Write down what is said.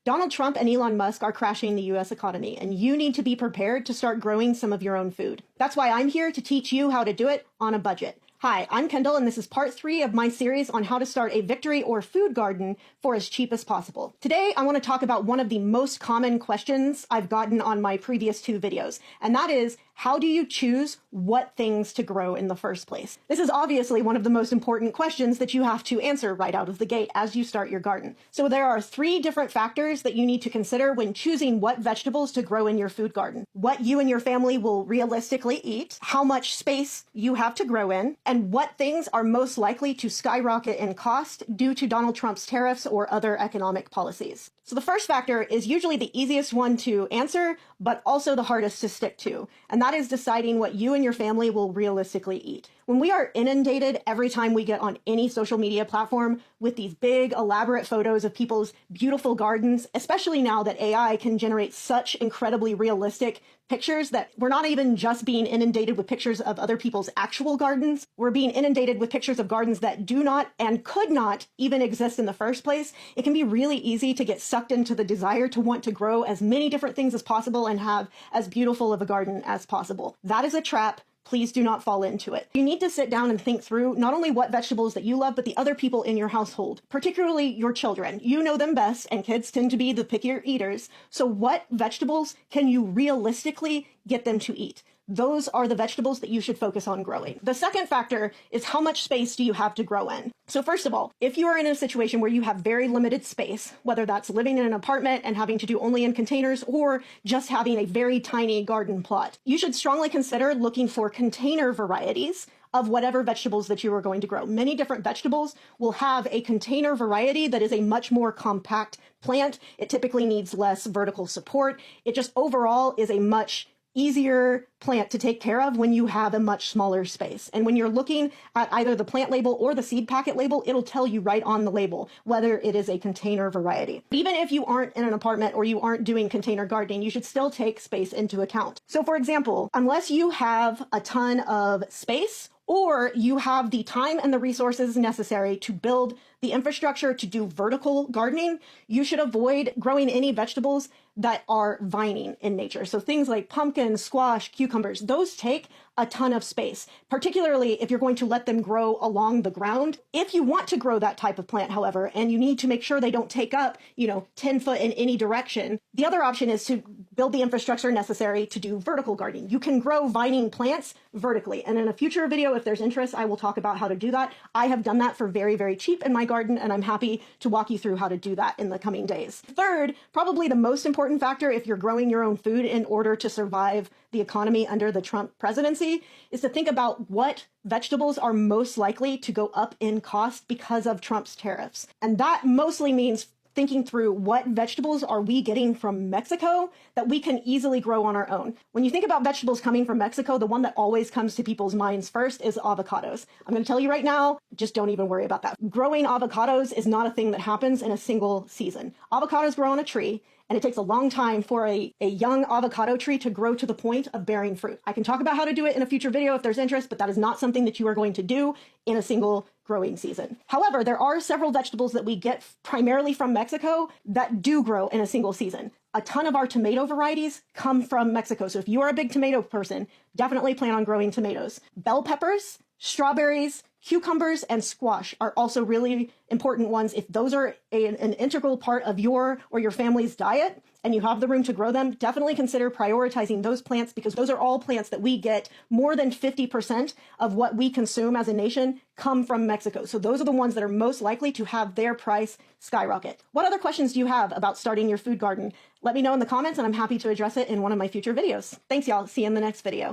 Donald Trump and Elon Musk are crashing the US economy, and you need to be prepared to start growing some of your own food. That's why I'm here to teach you how to do it on a budget. Hi, I'm Kendall, and this is part 3 of my series on how to start a victory or food garden for as cheap as possible. Today, I want to talk about one of the most common questions I've gotten on my previous 2 videos, and that is, how do you choose what things to grow in the first place? This is obviously one of the most important questions that you have to answer right out of the gate as you start your garden. So there are 3 different factors that you need to consider when choosing what vegetables to grow in your food garden. What you and your family will realistically eat, how much space you have to grow in, and what things are most likely to skyrocket in cost due to Donald Trump's tariffs or other economic policies. So the first factor is usually the easiest one to answer, but also the hardest to stick to, and that is deciding what you and your family will realistically eat. When we are inundated every time we get on any social media platform with these big, elaborate photos of people's beautiful gardens, especially now that AI can generate such incredibly realistic pictures that we're not even just being inundated with pictures of other people's actual gardens, we're being inundated with pictures of gardens that do not and could not even exist in the first place. It can be really easy to get sucked into the desire to want to grow as many different things as possible and have as beautiful of a garden as possible. That is a trap. Please do not fall into it. You need to sit down and think through not only what vegetables that you love, but the other people in your household, particularly your children. You know them best, and kids tend to be the pickier eaters. So what vegetables can you realistically get them to eat? Those are the vegetables that you should focus on growing. The second factor is how much space do you have to grow in? So first of all, if you are in a situation where you have very limited space, whether that's living in an apartment and having to do only in containers or just having a very tiny garden plot, you should strongly consider looking for container varieties of whatever vegetables that you are going to grow. Many different vegetables will have a container variety that is a much more compact plant. It typically needs less vertical support. It just overall is a much easier plant to take care of when you have a much smaller space. And when you're looking at either the plant label or the seed packet label, it'll tell you right on the label whether it is a container variety. Even if you aren't in an apartment or you aren't doing container gardening, you should still take space into account. So for example, unless you have a ton of space or you have the time and the resources necessary to build the infrastructure to do vertical gardening, you should avoid growing any vegetables that are vining in nature. So things like pumpkins, squash, cucumbers, those take a ton of space, particularly if you're going to let them grow along the ground. If you want to grow that type of plant, however, and you need to make sure they don't take up, 10 foot in any direction, the other option is to build the infrastructure necessary to do vertical gardening. You can grow vining plants vertically. And in a future video, if there's interest, I will talk about how to do that. I have done that for very, very cheap in my garden, and I'm happy to walk you through how to do that in the coming days. Third, probably the most important factor if you're growing your own food in order to survive the economy under the Trump presidency is to think about what vegetables are most likely to go up in cost because of Trump's tariffs. And that mostly means thinking through what vegetables are we getting from Mexico that we can easily grow on our own. When you think about vegetables coming from Mexico, the one that always comes to people's minds first is avocados. I'm going to tell you right now, just don't even worry about that. Growing avocados is not a thing that happens in a single season. Avocados grow on a tree, and it takes a long time for a young avocado tree to grow to the point of bearing fruit. I can talk about how to do it in a future video if there's interest, but that is not something that you are going to do in a single growing season. However, there are several vegetables that we get primarily from Mexico that do grow in a single season. A ton of our tomato varieties come from Mexico. So if you are a big tomato person, definitely plan on growing tomatoes. Bell peppers, strawberries, cucumbers, and squash are also really important ones. If those are an integral part of your or your family's diet and you have the room to grow them, definitely consider prioritizing those plants because those are all plants that we get more than 50% of what we consume as a nation come from Mexico. So those are the ones that are most likely to have their price skyrocket. What other questions do you have about starting your food garden? Let me know in the comments and I'm happy to address it in one of my future videos. Thanks y'all. See you in the next video.